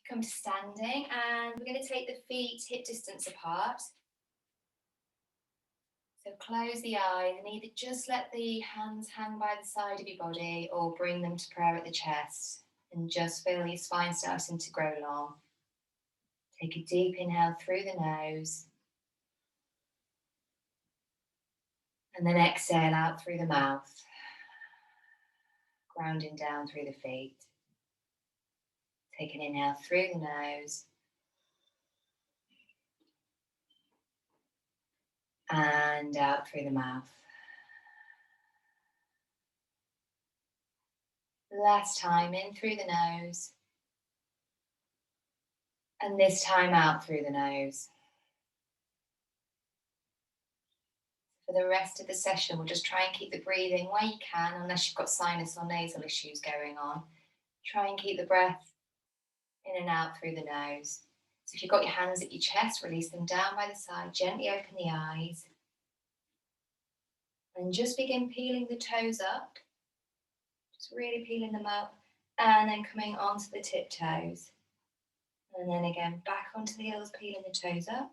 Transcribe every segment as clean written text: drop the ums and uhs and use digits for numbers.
Come to standing, and we're going to take the feet hip distance apart. So close the eyes and either just let the hands hang by the side of your body or bring them to prayer at the chest, and just feel your spine starting to grow long. Take a deep inhale through the nose and then exhale out through the mouth, grounding down through the feet. Take an inhale through the nose and out through the mouth. Last time, in through the nose, and this time out through the nose. For the rest of the session, we'll just try and keep the breathing where you can, unless you've got sinus or nasal issues going on. Try and keep the breath in and out through the nose. So if you've got your hands at your chest, release them down by the side, gently open the eyes. And just begin peeling the toes up. Just really peeling them up. And then coming onto the tiptoes. And then again, back onto the heels, peeling the toes up.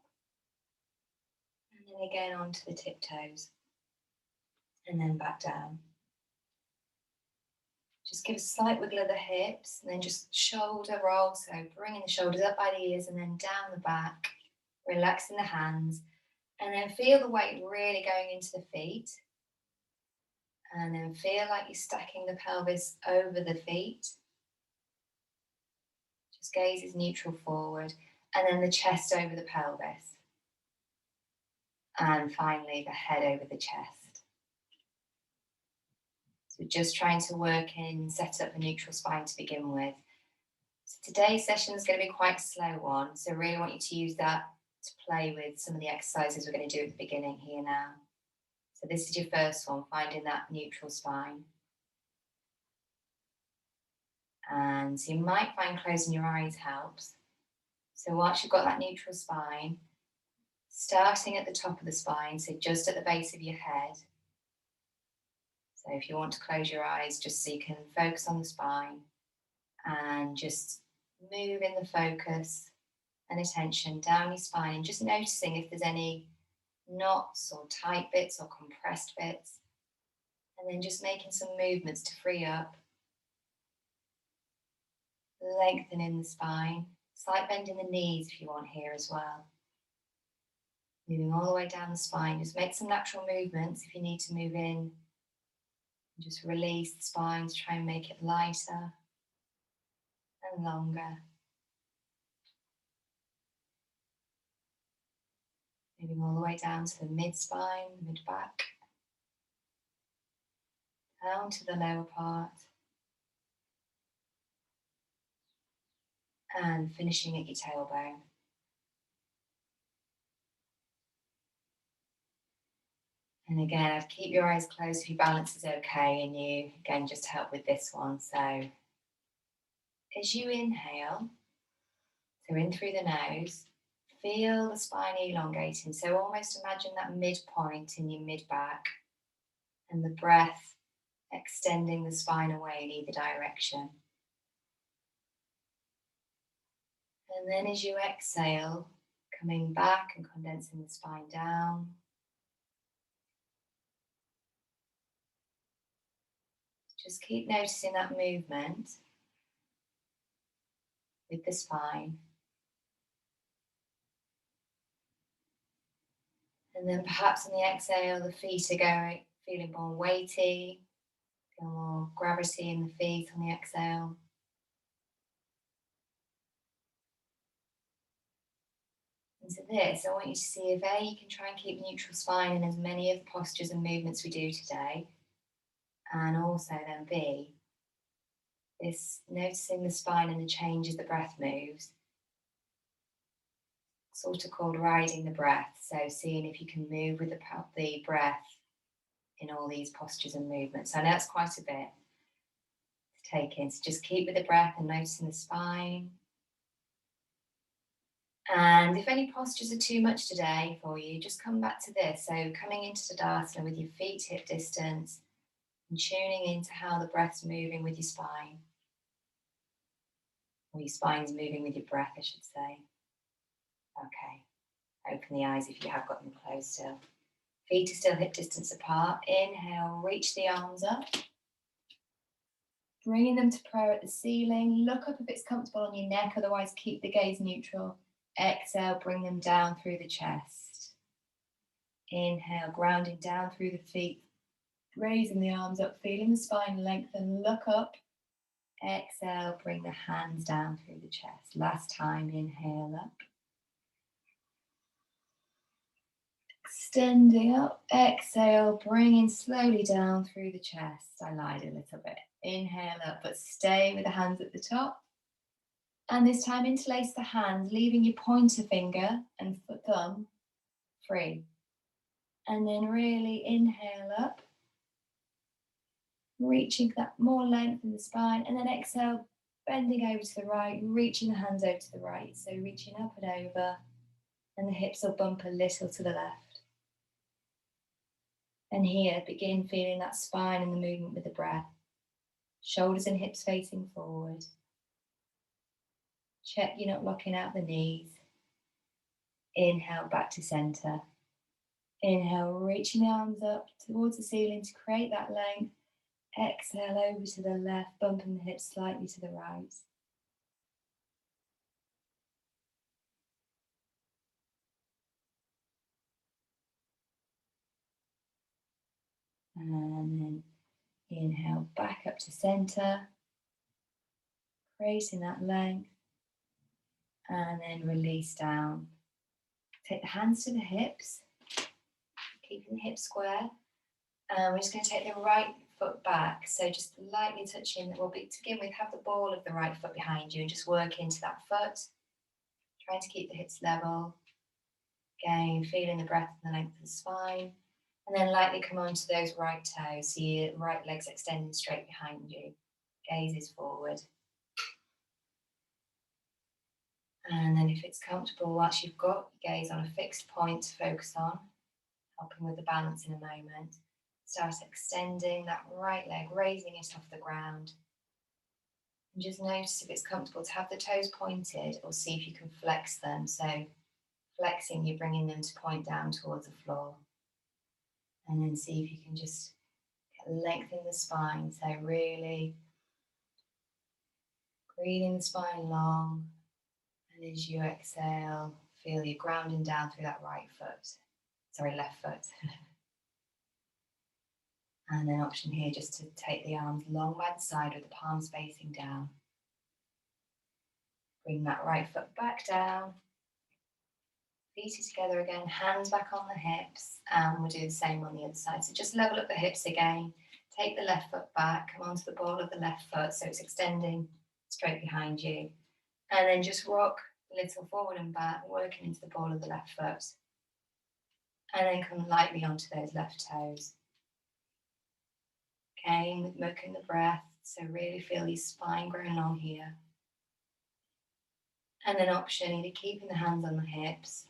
And then again onto the tiptoes. And then back down. Just give a slight wiggle of the hips, and then just shoulder roll. So bringing the shoulders up by the ears and then down the back. Relaxing the hands. And then feel the weight really going into the feet. And then feel like you're stacking the pelvis over the feet. Just gaze is neutral forward. And then the chest over the pelvis. And finally, the head over the chest. So just trying to work in, set up a neutral spine to begin with. So today's session is going to be quite a slow one. So I really want you to use that to play with some of the exercises we're going to do at the beginning here now. So this is your first one, finding that neutral spine. And so you might find closing your eyes helps. So once you've got that neutral spine, starting at the top of the spine, so just at the base of your head. So if you want to close your eyes, just so you can focus on the spine and just move in the focus and attention down your spine, and just noticing if there's any knots or tight bits or compressed bits, and then just making some movements to free up, lengthening the spine, slight bend in the knees if you want here as well. Moving all the way down the spine, just make some natural movements if you need to move in. And just release the spine to try and make it lighter and longer. Moving all the way down to the mid-spine, mid-back, down to the lower part, and finishing at your tailbone. And again, I'd keep your eyes closed if your balance is okay, and you, again, just help with this one. So as you inhale, so in through the nose, feel the spine elongating. So almost imagine that midpoint in your mid-back, and the breath extending the spine away in either direction. And then as you exhale, coming back and condensing the spine down. Just keep noticing that movement with the spine. And then perhaps on the exhale, the feet are feeling more weighty, feel more gravity in the feet on the exhale. And to this, I want you to see if A, you can try and keep neutral spine in as many of the postures and movements we do today. And also then B, this noticing the spine and the change as the breath moves, sort of called riding the breath. So seeing if you can move with the breath in all these postures and movements. I know it's quite a bit to take in, so just keep with the breath and noticing the spine. And if any postures are too much today for you, just come back to this. So coming into Tadasana with your feet hip distance and tuning into how the breath's moving with your spine. Or your spine's moving with your breath, I should say. Okay. Open the eyes if you have got them closed still. Feet are still hip distance apart. Inhale, reach the arms up. Bringing them to prayer at the ceiling. Look up if it's comfortable on your neck, otherwise keep the gaze neutral. Exhale, bring them down through the chest. Inhale, grounding down through the feet. Raising the arms up, feeling the spine lengthen. Look up. Exhale, bring the hands down through the chest. Last time, inhale up. Extending up, exhale, bringing slowly down through the chest. I lied a little bit. Inhale up, but stay with the hands at the top. And this time interlace the hands, leaving your pointer finger and thumb free. And then really inhale up, reaching that more length in the spine. And then exhale, bending over to the right, reaching the hands over to the right. So reaching up and over, and the hips will bump a little to the left. And here, begin feeling that spine and the movement with the breath. Shoulders and hips facing forward. Check you're not locking out the knees. Inhale back to center. Inhale, reaching the arms up towards the ceiling to create that length. Exhale over to the left, bumping the hips slightly to the right. And then inhale back up to center, creating that length. And then release down. Take the hands to the hips, keeping the hips square. And we're just going to take the right foot back. So just lightly touching, to begin with, have the ball of the right foot behind you and just work into that foot. Trying to keep the hips level. Again, feeling the breath and the length of the spine. And then lightly come onto those right toes. So your right leg's extending straight behind you. Gaze is forward. And then if it's comfortable, whilst you've got your gaze on a fixed point to focus on, helping with the balance in a moment, start extending that right leg, raising it off the ground. And just notice if it's comfortable to have the toes pointed or see if you can flex them. So flexing, you're bringing them to point down towards the floor. And then see if you can just lengthen the spine. So really breathing the spine long. And as you exhale, feel you grounding down through that left foot. And then option here just to take the arms long by the side with the palms facing down. Bring that right foot back down. Feet are together again, hands back on the hips, and we'll do the same on the other side. So just level up the hips again. Take the left foot back, come onto the ball of the left foot so it's extending straight behind you. And then just rock a little forward and back, working into the ball of the left foot. And then come lightly onto those left toes. Again, with milking the breath, so really feel your spine growing long here. And then option, either keeping the hands on the hips,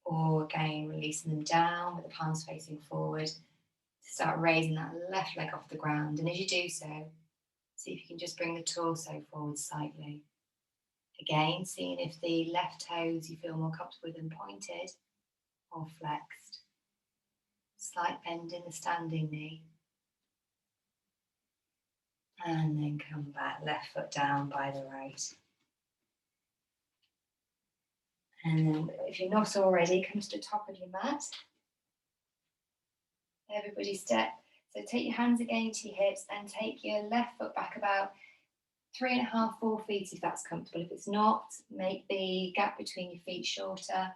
or again, releasing them down with the palms facing forward. Start raising that left leg off the ground. And as you do so, see if you can just bring the torso forward slightly. Again, seeing if the left toes you feel more comfortable with them pointed or flexed. Slight bend in the standing knee. And then come back, left foot down by the right. And then if you're not already, come to the top of your mat. Everybody step. So take your hands again to your hips and take your left foot back about 3.5, 4 feet if that's comfortable. If it's not, make the gap between your feet shorter.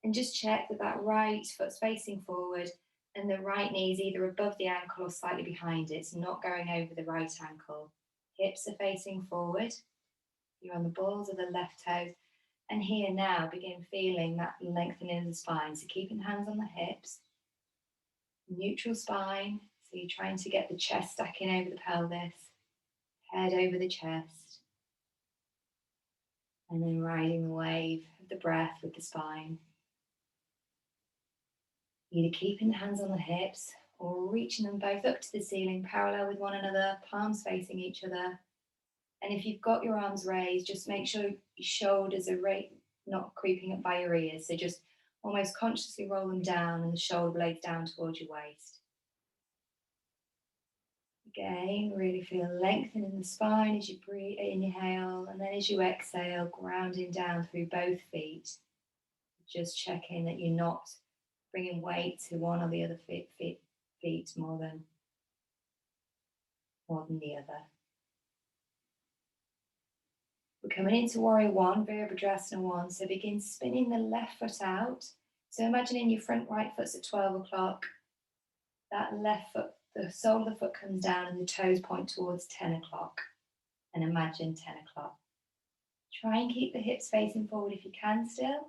And just check that that right foot's facing forward and the right knee is either above the ankle or slightly behind it. It's not going over the right ankle. Hips are facing forward. You're on the balls of the left toes. And here now, begin feeling that lengthening of the spine. So keeping the hands on the hips. Neutral spine. So you're trying to get the chest stacking over the pelvis. Head over the chest. And then riding the wave of the breath with the spine. Either keeping the hands on the hips or reaching them both up to the ceiling, parallel with one another, palms facing each other. And if you've got your arms raised, just make sure your shoulders are not creeping up by your ears. So just almost consciously roll them down and the shoulder blades down towards your waist. Again, really feel lengthen in the spine as you breathe, inhale, and then as you exhale, grounding down through both feet. Just checking that you're not bringing weight to one or the other feet more than the other. We're coming into Warrior One, Virabhadrasana 1. So begin spinning the left foot out. So imagining your front right foot's at 12 o'clock. That left foot, the sole of the foot comes down and the toes point towards 10 o'clock. And imagine 10 o'clock. Try and keep the hips facing forward if you can still.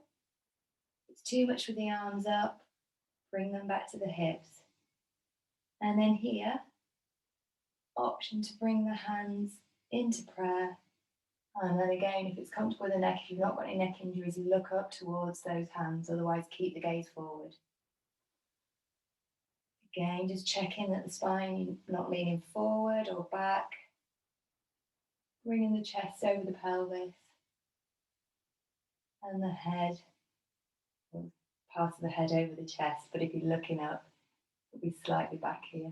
If it's too much with the arms up, bring them back to the hips. And then here, option to bring the hands into prayer. And then again, if it's comfortable with the neck, if you've not got any neck injuries, look up towards those hands. Otherwise, keep the gaze forward. Again, just checking that the spine, you're not leaning forward or back. Bringing the chest over the pelvis. And the head, part of the head over the chest. But if you're looking up, it'll be slightly back here.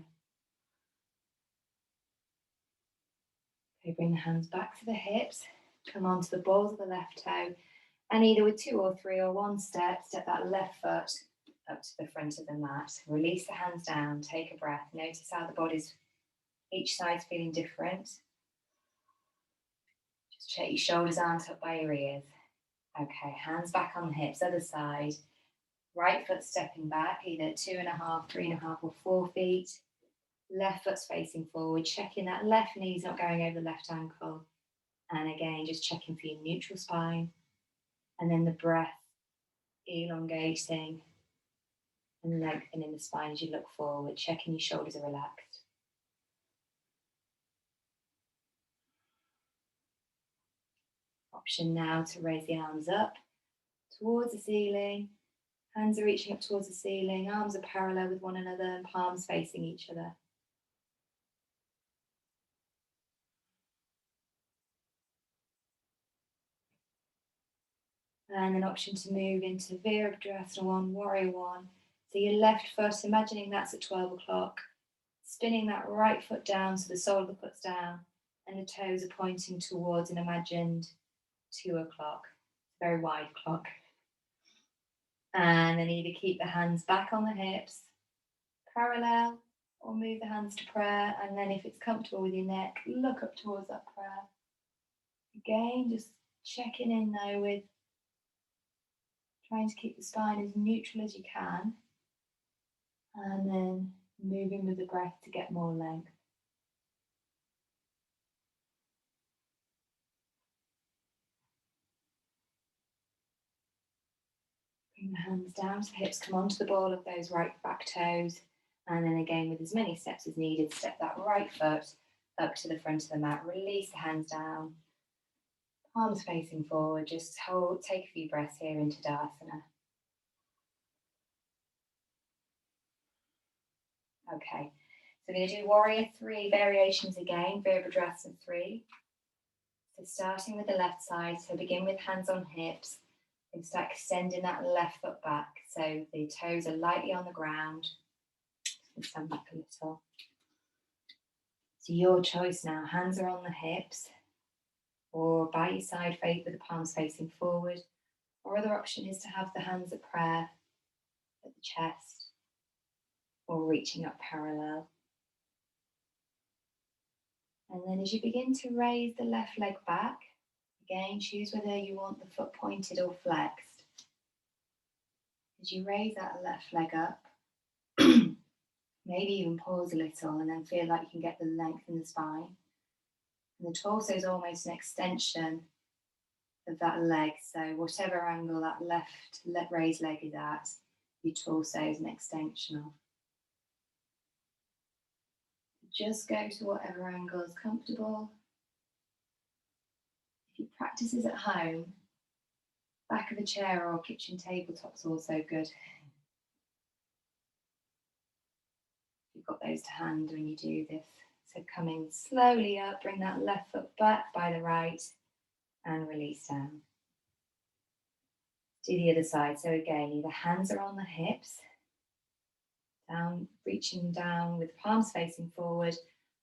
Okay, bring the hands back to the hips. Come onto the balls of the left toe. And either with 2 or 3 or 1 step, step that left foot up to the front of the mat. Release the hands down, take a breath. Notice how the body's, each side's feeling different. Just check your shoulders aren't up by your ears. Okay, hands back on the hips, other side. Right foot stepping back, either 2.5, 3.5 or 4 feet. Left foot's facing forward, checking that left knee's not going over the left ankle. And again, just checking for your neutral spine. And then the breath, elongating and lengthening the spine as you look forward, checking your shoulders are relaxed. Option now to raise the arms up towards the ceiling. Hands are reaching up towards the ceiling, arms are parallel with one another and palms facing each other. And an option to move into Virabhadrasana 1, Warrior 1. So your left foot, imagining that's at 12 o'clock. Spinning that right foot down so the sole of the foot's down and the toes are pointing towards an imagined 2 o'clock. Very wide clock. And then either keep the hands back on the hips, parallel, or move the hands to prayer. And then if it's comfortable with your neck, look up towards that prayer. Again, just checking in though with trying to keep the spine as neutral as you can. And then moving with the breath to get more length. Bring the hands down to the hips, come onto the ball of those right back toes. And then again, with as many steps as needed, step that right foot up to the front of the mat. Release the hands down. Palms facing forward. Just hold, take a few breaths here into Tadasana. Okay, so we're going to do Warrior 3 variations again, Virabhadrasana 3. So starting with the left side, so begin with hands on hips and start extending that left foot back. So the toes are lightly on the ground. Just stand back a little. So your choice now, hands are on the hips or by your side with the palms facing forward. Or other option is to have the hands at prayer at the chest or reaching up parallel. And then as you begin to raise the left leg back, again, choose whether you want the foot pointed or flexed. As you raise that left leg up, maybe even pause a little and then feel like you can get the length in the spine. And the torso is almost an extension of that leg. So whatever angle that left raised leg is at, your torso is an extension of. Just go to whatever angle is comfortable. If you practice this at home, back of a chair or kitchen tabletop's also good. You've got those to hand when you do this So coming slowly up, bring that left foot back by the right and release down. Do the other side. So again, either hands are on the hips, down, reaching down with palms facing forward,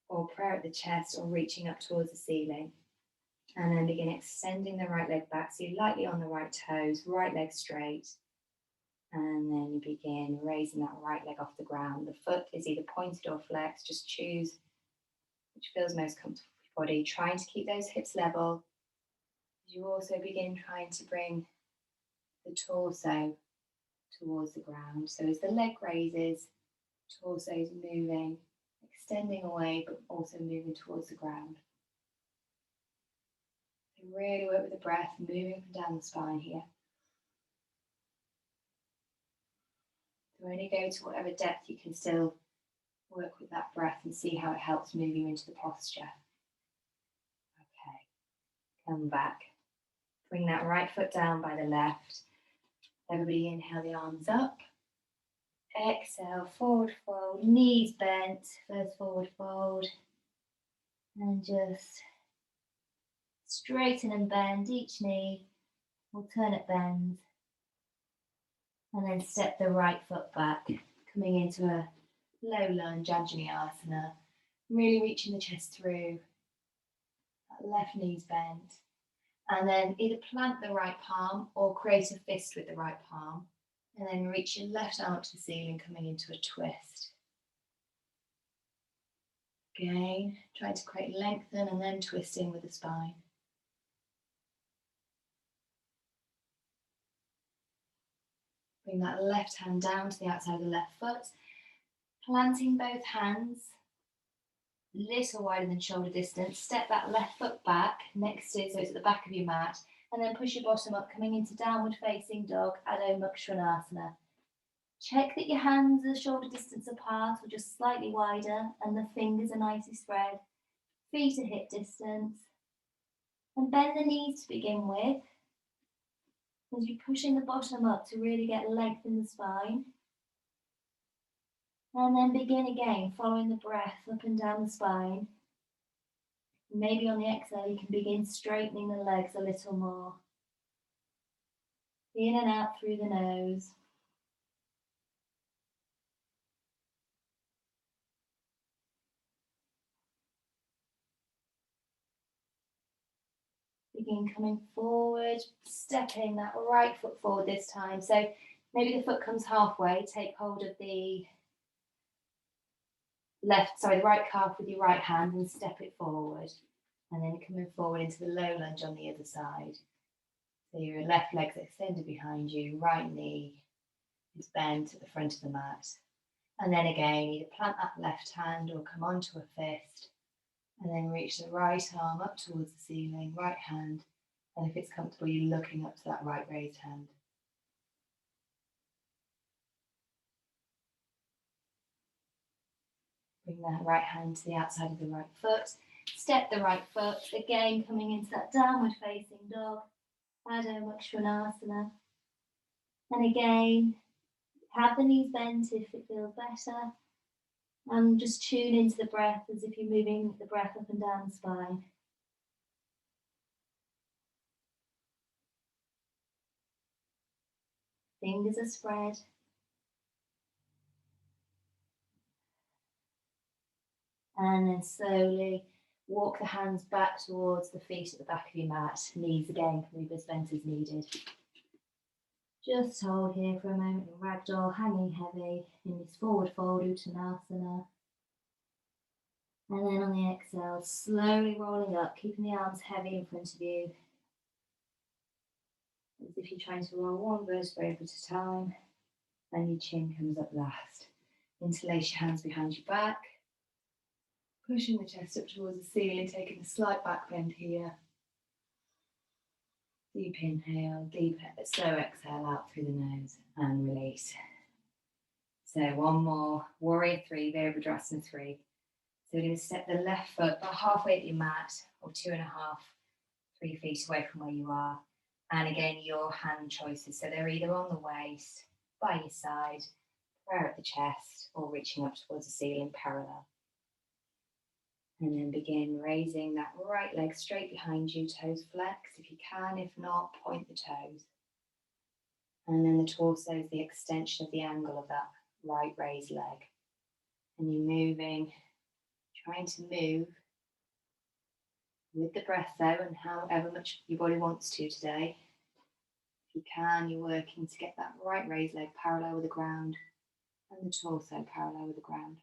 or prayer at the chest, or reaching up towards the ceiling. And then begin extending the right leg back, so you're lightly on the right toes, right leg straight. And then you begin raising that right leg off the ground. The foot is either pointed or flexed, just choose which feels most comfortable for your body. Trying to keep those hips level. You also begin trying to bring the torso towards the ground. So as the leg raises, torso is moving, extending away, but also moving towards the ground. So really work with the breath, moving up and down the spine here. So only go to whatever depth you can still work with that breath and see how it helps move you into the posture. Okay, come back. Bring that right foot down by the left. Everybody inhale the arms up. Exhale, forward fold, knees bent, first forward fold. And just straighten and bend each knee, alternate bends. And then step the right foot back, coming into a low lunge, Anjaneyasana. Really reaching the chest through. That left knee's bent. And then either plant the right palm or create a fist with the right palm. And then reach your left arm up to the ceiling, coming into a twist. Again, try to create lengthen and then twisting with the spine. Bring that left hand down to the outside of the left foot. Planting both hands, little wider than shoulder distance. Step that left foot back next to, so it's at the back of your mat. And then push your bottom up, coming into downward facing dog, Adho Mukha Svanasana. Check that your hands are shoulder distance apart or just slightly wider, and the fingers are nicely spread. Feet are hip distance. And bend the knees to begin with, as you're pushing the bottom up to really get length in the spine. And then begin again, following the breath up and down the spine. Maybe on the exhale, you can begin straightening the legs a little more. In and out through the nose. Begin coming forward, stepping that right foot forward this time. So maybe the foot comes halfway, take hold of the the right calf with your right hand and step it forward. And then coming forward into the low lunge on the other side. So your left leg's extended behind you, right knee is bent at the front of the mat. And then again, either plant that left hand or come onto a fist. And then reach the right arm up towards the ceiling, right hand. And if it's comfortable, you're looking up to that right raised hand. Bring that right hand to the outside of the right foot. Step the right foot, again coming into that downward facing dog, Adho Mukha Svanasana. And again, have the knees bent if it feels better. And just tune into the breath as if you're moving the breath up and down the spine. Fingers are spread. And then slowly walk the hands back towards the feet at the back of your mat. Knees again can be as bent as needed. Just hold here for a moment in ragdoll, hanging heavy in this forward fold Uttanasana. And then on the exhale, slowly rolling up, keeping the arms heavy in front of you. As if you're trying to roll one vertebrae at a time. And your chin comes up last. Interlace your hands behind your back. Pushing the chest up towards the ceiling, taking a slight back bend here. Deep inhale, slow exhale out through the nose and release. So one more, Warrior 3, Virabhadrasana 3. So we're going to step the left foot about halfway at your mat, or 2.5, 3 feet away from where you are. And again, your hand choices. So they're either on the waist, by your side, prayer at the chest, or reaching up towards the ceiling parallel. And then begin raising that right leg straight behind you, toes flex if you can, if not, point the toes. And then the torso is the extension of the angle of that right raised leg. And you're moving, trying to move with the breath though, and however much your body wants to today. If you can, you're working to get that right raised leg parallel with the ground and the torso parallel with the ground.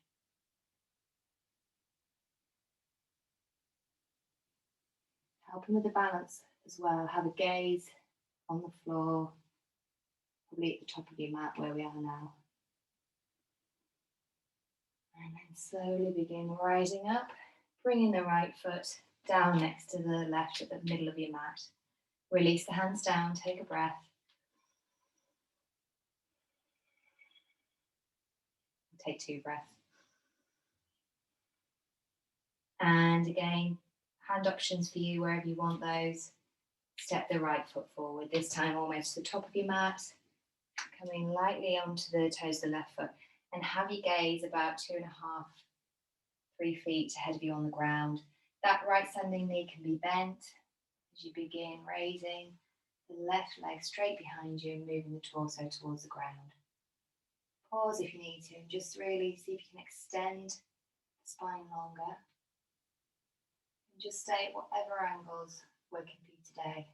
Helping with the balance as well. Have a gaze on the floor, probably at the top of your mat where we are now. And then slowly begin rising up, bringing the right foot down next to the left at the middle of your mat. Release the hands down, take a breath. Take 2 breaths. And again, hand options for you wherever you want those. Step the right foot forward, this time almost to the top of your mat, coming lightly onto the toes of the left foot, and have your gaze about 2.5, 3 feet ahead of you on the ground. That right standing knee can be bent as you begin raising the left leg straight behind you and moving the torso towards the ground. Pause if you need to and just really see if you can extend the spine longer. And just stay at whatever angles working for you today.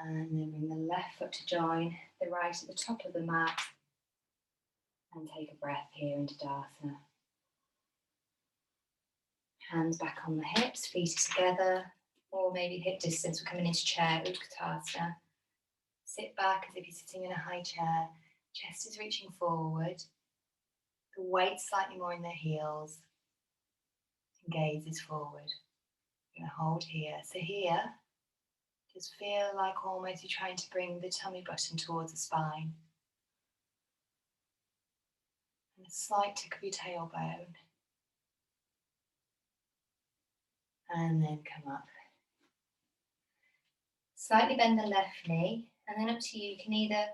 And then bring the left foot to join the right at the top of the mat. And take a breath here into Tadasana. Hands back on the hips, feet are together, or maybe hip distance. We're coming into chair, Utkatasana. Sit back as if you're sitting in a high chair. Chest is reaching forward. The weight slightly more in the heels. And gaze is forward. You're going to hold here. So here, just feel like almost you're trying to bring the tummy button towards the spine. And a slight tick of your tailbone. And then come up. Slightly bend the left knee, and then up to you. You can either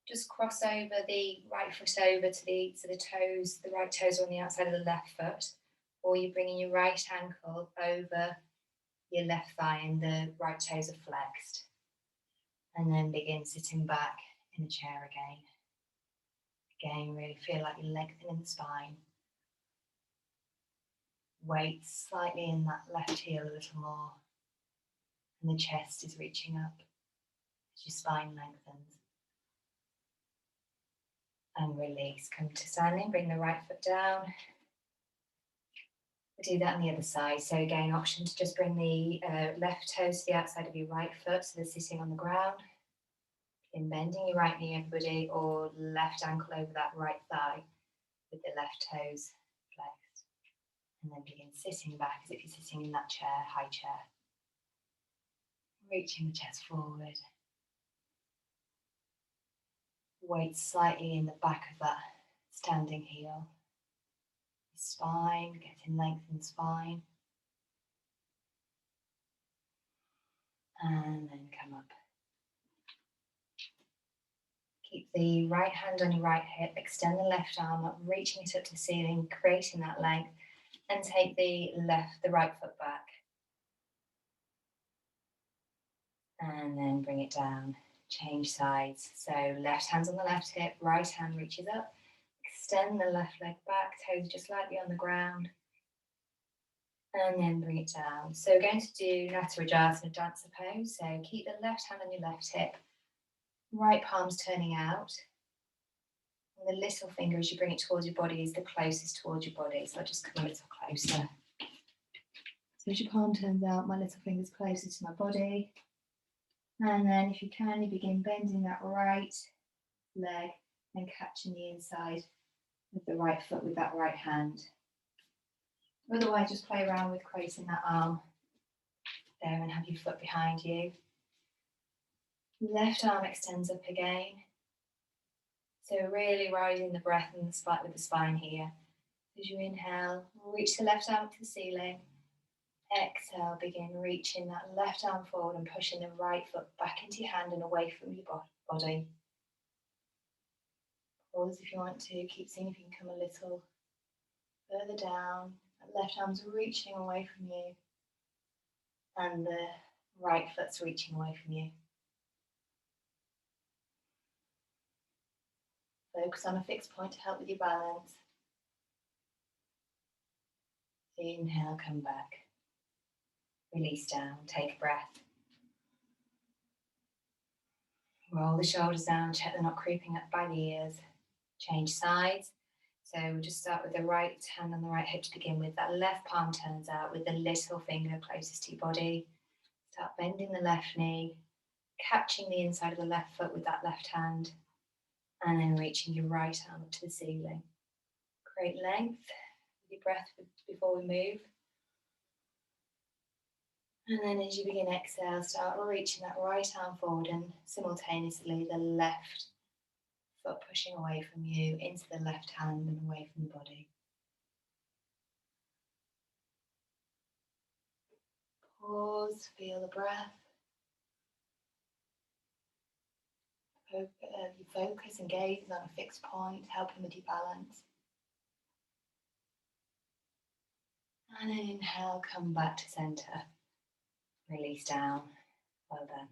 just cross over the right foot over to the toes, the right toes are on the outside of the left foot, or you're bringing your right ankle over your left thigh and the right toes are flexed. And then begin sitting back in the chair again. Again, really feel like you're lengthening the spine. Weight slightly in that left heel a little more. And the chest is reaching up as your spine lengthens. And release. Come to standing, bring the right foot down. We'll do that on the other side. So again, option to just bring the left toes to the outside of your right foot so they're sitting on the ground. In bending your right knee, everybody, or left ankle over that right thigh with the left toes flexed. And then begin sitting back as if you're sitting in that chair, high chair. Reaching the chest forward. Weight slightly in the back of that standing heel. Spine, getting length in spine. And then come up. Keep the right hand on your right hip, extend the left arm up, reaching it up to the ceiling, creating that length, and take the right foot back. And then bring it down, change sides. So left hand's on the left hip, right hand reaches up, extend the left leg back, toes just lightly on the ground, and then bring it down. So we're going to do Nataraja, dancer pose. So keep the left hand on your left hip, right palm's turning out. And the little finger, as you bring it towards your body, is the closest towards your body. So I'll just come a little closer. So as your palm turns out, my little finger's closer to my body. And then if you can, you begin bending that right leg and catching the inside of the right foot with that right hand. Otherwise, just play around with creating that arm there and have your foot behind you. Left arm extends up again. So really rising the breath and the spine with the spine here. As you inhale, reach the left arm to the ceiling. Exhale, begin reaching that left arm forward and pushing the right foot back into your hand and away from your body. Pause if you want to, keep seeing if you can come a little further down. That left arm's reaching away from you and the right foot's reaching away from you. Focus on a fixed point to help with your balance. Inhale, come back. Release down, take a breath. Roll the shoulders down, check they're not creeping up by the ears. Change sides. So we'll just start with the right hand on the right hip to begin with. That left palm turns out with the little finger closest to your body. Start bending the left knee, catching the inside of the left foot with that left hand, and then reaching your right arm up to the ceiling. Great length with your breath before we move. And then as you begin exhale, start reaching that right arm forward and simultaneously the left foot pushing away from you into the left hand and away from the body. Pause, feel the breath. Your focus and gaze is on a fixed point, helping with your balance. And then inhale, come back to center. Release down. Well done.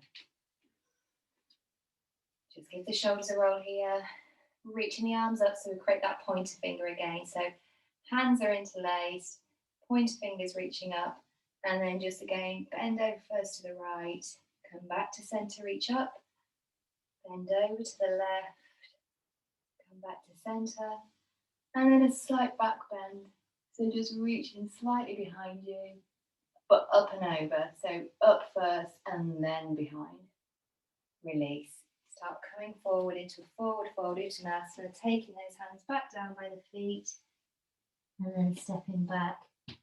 Just give the shoulders a roll here. Reaching the arms up so we create that pointer finger again. So hands are interlaced, pointer fingers reaching up, and then just again bend over first to the right, come back to center, reach up, bend over to the left, come back to center, and then a slight back bend. So just reaching slightly behind you, but up and over. So up first and then behind. Release. Start coming forward into a forward fold Uttanasana, taking those hands back down by the feet, and then stepping back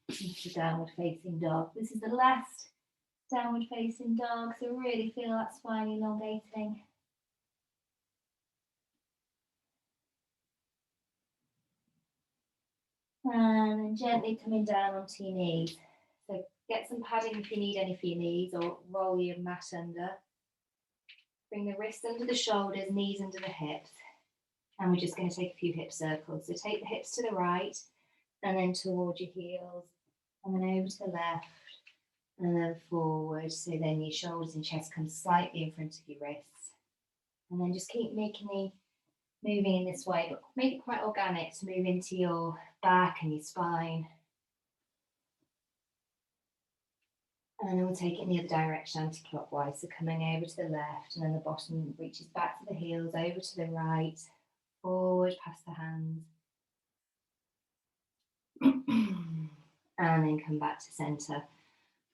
into downward facing dog. This is the last downward facing dog, so really feel that spine elongating. And then gently coming down onto your knees. So get some padding if you need any for your knees, or roll your mat under. Bring the wrists under the shoulders, knees under the hips. And we're just going to take a few hip circles. So take the hips to the right, and then towards your heels, and then over to the left, and then forward. So then your shoulders and chest come slightly in front of your wrists. And then just keep moving in this way, but make it quite organic to move into your back and your spine. And then we'll take it in the other direction, anti-clockwise. So coming over to the left, and then the bottom reaches back to the heels, over to the right, forward past the hands. And then come back to center.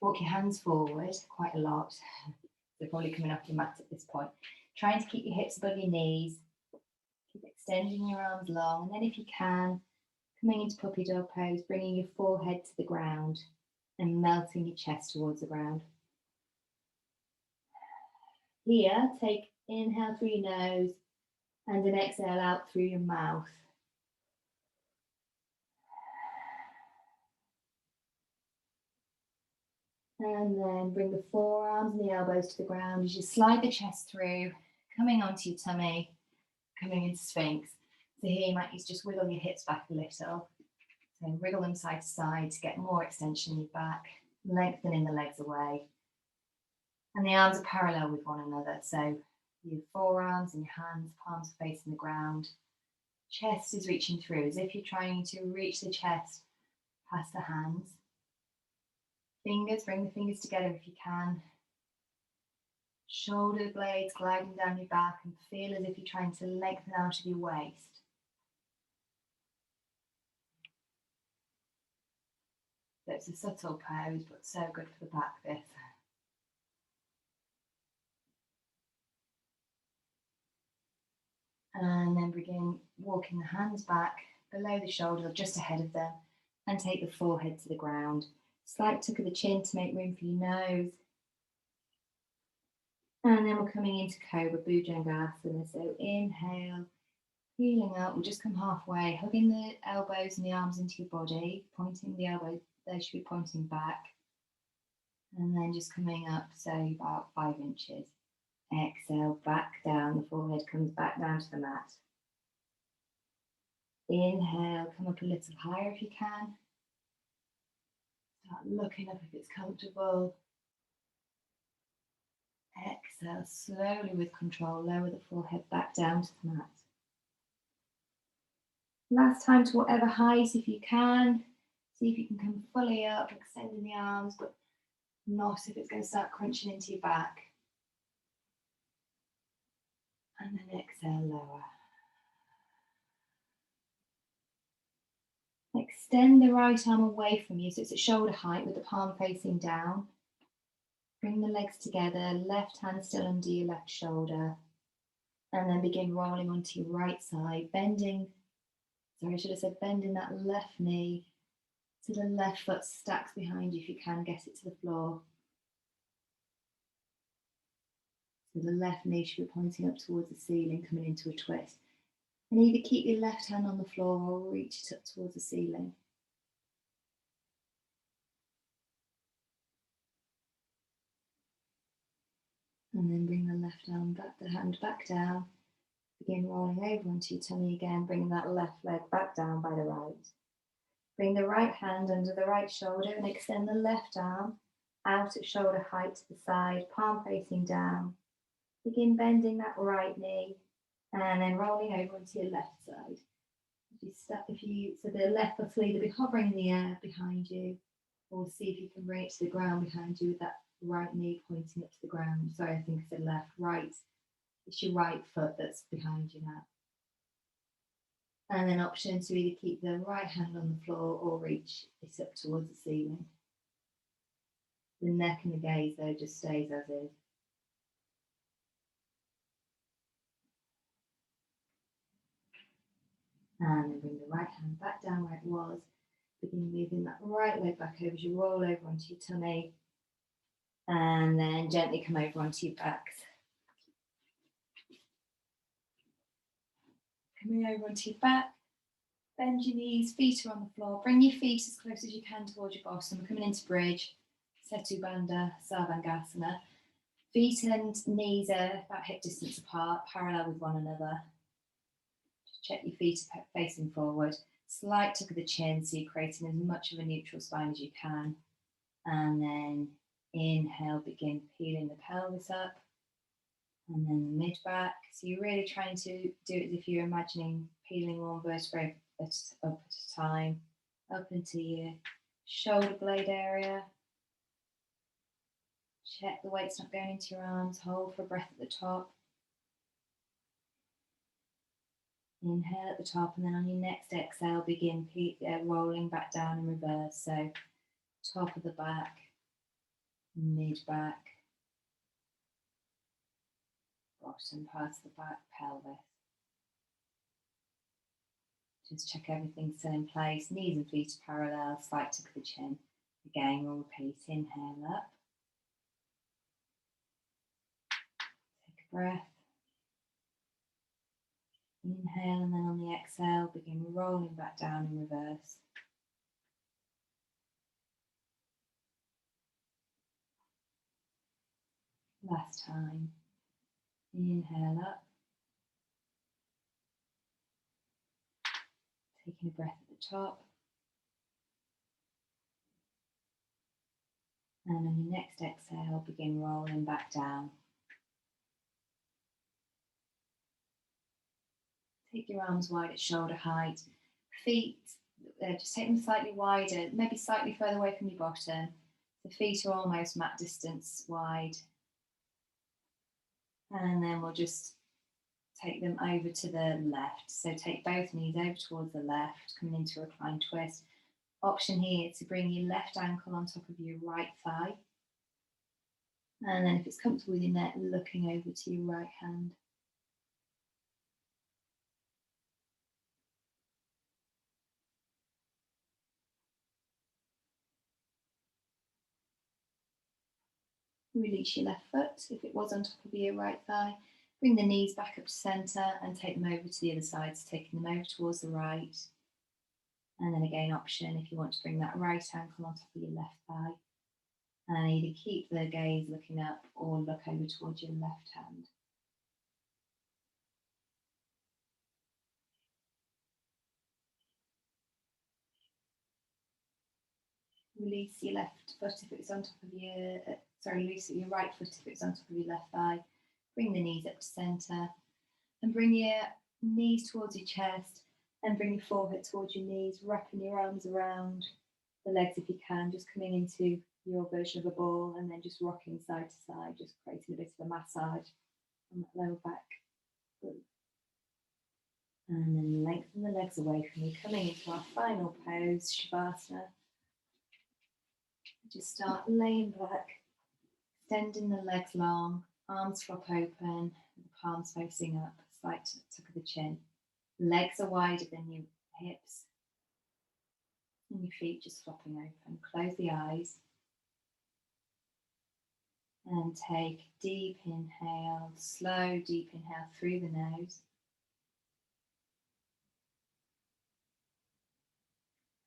Walk your hands forward quite a lot. They're probably coming off your mat at this point. Trying to keep your hips above your knees. Keep extending your arms long. And then if you can, coming into puppy dog pose, bringing your forehead to the ground and melting your chest towards the ground. Here, take inhale through your nose and an exhale out through your mouth. And then bring the forearms and the elbows to the ground as you slide the chest through, coming onto your tummy, coming into Sphinx. So here you might just wiggle your hips back a little. So wriggle them side to side to get more extension in your back, lengthening the legs away. And the arms are parallel with one another. So your forearms and your hands, palms are facing the ground. Chest is reaching through as if you're trying to reach the chest past the hands. Fingers, bring the fingers together if you can. Shoulder blades gliding down your back, and feel as if you're trying to lengthen out of your waist. So it's a subtle pose, but so good for the back, this. And then begin walking the hands back below the shoulder, just ahead of them, and take the forehead to the ground. Slight tuck of the chin to make room for your nose. And then we're coming into Cobra Bhujangasana. So inhale, heeling up. We'll just come halfway, hugging the elbows and the arms into your body, pointing the elbows, they should be pointing back. And then just coming up, say about 5 inches. Exhale, back down, the forehead comes back down to the mat. Inhale, come up a little higher if you can. Start looking up if it's comfortable. Exhale, slowly with control, lower the forehead back down to the mat. Last time to whatever height if you can. See if you can come fully up, extending the arms, but not if it's going to start crunching into your back. And then exhale, lower. Extend the right arm away from you so it's at shoulder height with the palm facing down. Bring the legs together, left hand still under your left shoulder. And then begin rolling onto your right side, bending that left knee so the left foot stacks behind you if you can get it to the floor. So the left knee should be pointing up towards the ceiling, coming into a twist. And either keep your left hand on the floor or reach it up towards the ceiling. And then bring the left arm back, the hand back down. Begin rolling over onto your tummy again, bring that left leg back down by the right. Bring the right hand under the right shoulder and extend the left arm out at shoulder height to the side, palm facing down. Begin bending that right knee and then rolling over onto your left side. So the left foot will either be hovering in the air behind you or see if you can bring it to the ground behind you with that right knee pointing up to the ground. Sorry, I think I said left, right. It's your right foot that's behind you now. And then option to either keep the right hand on the floor or reach it up towards the ceiling. The neck and the gaze though just stays as is. And then bring the right hand back down where it was. Begin moving that right leg back over as you roll over onto your tummy. And then gently come over onto your backs. Coming over onto your back. Bend your knees, feet are on the floor. Bring your feet as close as you can towards your bottom. We're coming into bridge. Setu Bandha, Sarvangasana. Feet and knees are about hip distance apart, parallel with one another. Just check your feet are facing forward. Slight tuck of the chin, so you're creating as much of a neutral spine as you can. And then inhale, begin peeling the pelvis up. And then the mid-back. So you're really trying to do it as if you're imagining peeling one vertebrae up at a time, up into your shoulder blade area. Check the weight's not going into your arms. Hold for a breath at the top. Inhale at the top, and then on your next exhale, begin rolling back down in reverse. So top of the back, mid-back, bottom part of the back, pelvis. Just check everything's still in place. Knees and feet are parallel, slight tuck of the chin. Again, we'll repeat. Inhale up. Take a breath. Inhale, and then on the exhale, begin rolling back down in reverse. Last time. Inhale up. Taking a breath at the top. And on your next exhale, begin rolling back down. Take your arms wide at shoulder height. Feet, just take them slightly wider, maybe slightly further away from your bottom. The feet are almost mat distance wide. And then we'll just take them over to the left. So take both knees over towards the left, coming into a recline twist. Option here to bring your left ankle on top of your right thigh. And then if it's comfortable with your neck, looking over to your right hand. Release your left foot if it was on top of your right thigh. Bring the knees back up to centre and take them over to the other side, so taking them over towards the right. And then again, option if you want to bring that right ankle on top of your left thigh. And either keep the gaze looking up or look over towards your left hand. Release your left foot if it was on top of your, release your right foot if it was on top of your left thigh. Bring the knees up to centre and bring your knees towards your chest and bring your forehead towards your knees, wrapping your arms around the legs if you can, just coming into your version of a ball and then just rocking side to side, just creating a bit of a massage on that lower back. And then lengthen the legs away from you, coming into our final pose, Shavasana. Just start laying back, extending the legs long, arms flop open, the palms facing up, slight tuck of the chin. Legs are wider than your hips, and your feet just flopping open. Close the eyes. And take deep inhale, slow deep inhale through the nose.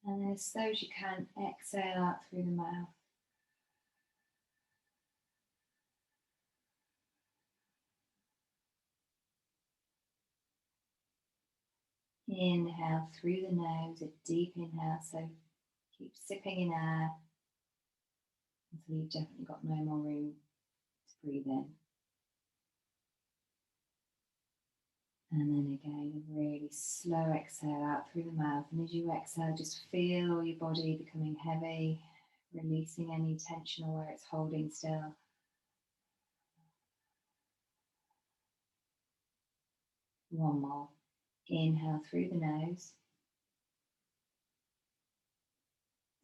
And then as slow as you can, exhale out through the mouth. Inhale through the nose, a deep inhale, so keep sipping in air until you've definitely got no more room to breathe in. And then again, a really slow exhale out through the mouth. And as you exhale, just feel all your body becoming heavy, releasing any tension or where it's holding still. One more. Inhale through the nose.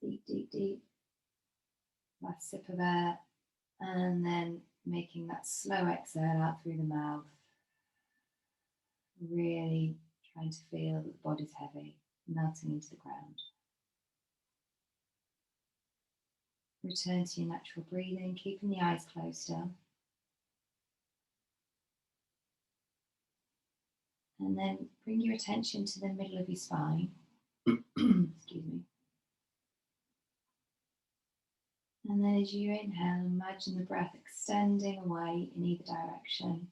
Deep, deep, deep. Last sip of air. And then making that slow exhale out through the mouth. Really trying to feel that the body's heavy, melting into the ground. Return to your natural breathing, keeping the eyes closed still. And then bring your attention to the middle of your spine. Excuse me. And then as you inhale, imagine the breath extending away in either direction.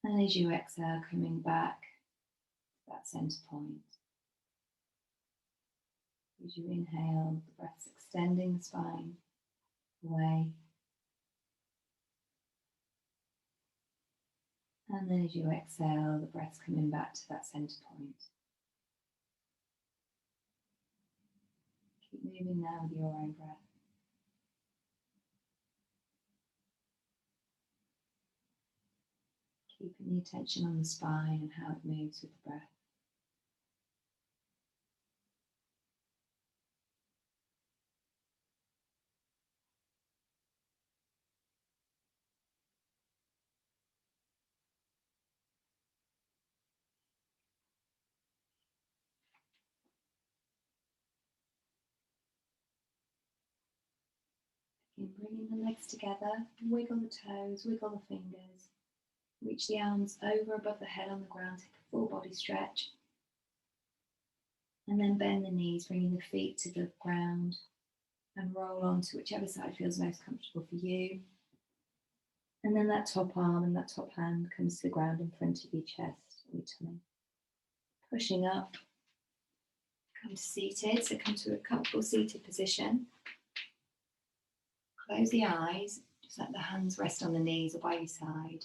And as you exhale, coming back to that center point. As you inhale, the breath's extending the spine away. And then as you exhale, the breath's coming back to that center point. Keep moving now with your own breath. Keeping the attention on the spine and how it moves with the breath. Again, bringing the legs together, wiggle the toes, wiggle the fingers. Reach the arms over above the head on the ground, take a full body stretch. And then bend the knees, bringing the feet to the ground and roll on to whichever side feels most comfortable for you. And then that top arm and that top hand comes to the ground in front of your chest or your tummy. Pushing up, come to seated, so come to a comfortable seated position. Close the eyes, just let the hands rest on the knees or by your side.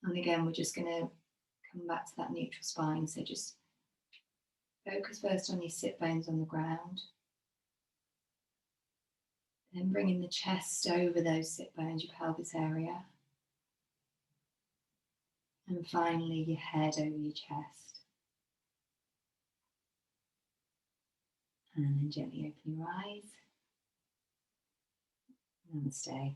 And again, we're just going to come back to that neutral spine. So just focus first on your sit bones on the ground. Then bringing the chest over those sit bones, your pelvis area. And finally, your head over your chest. And then gently open your eyes. Namaste.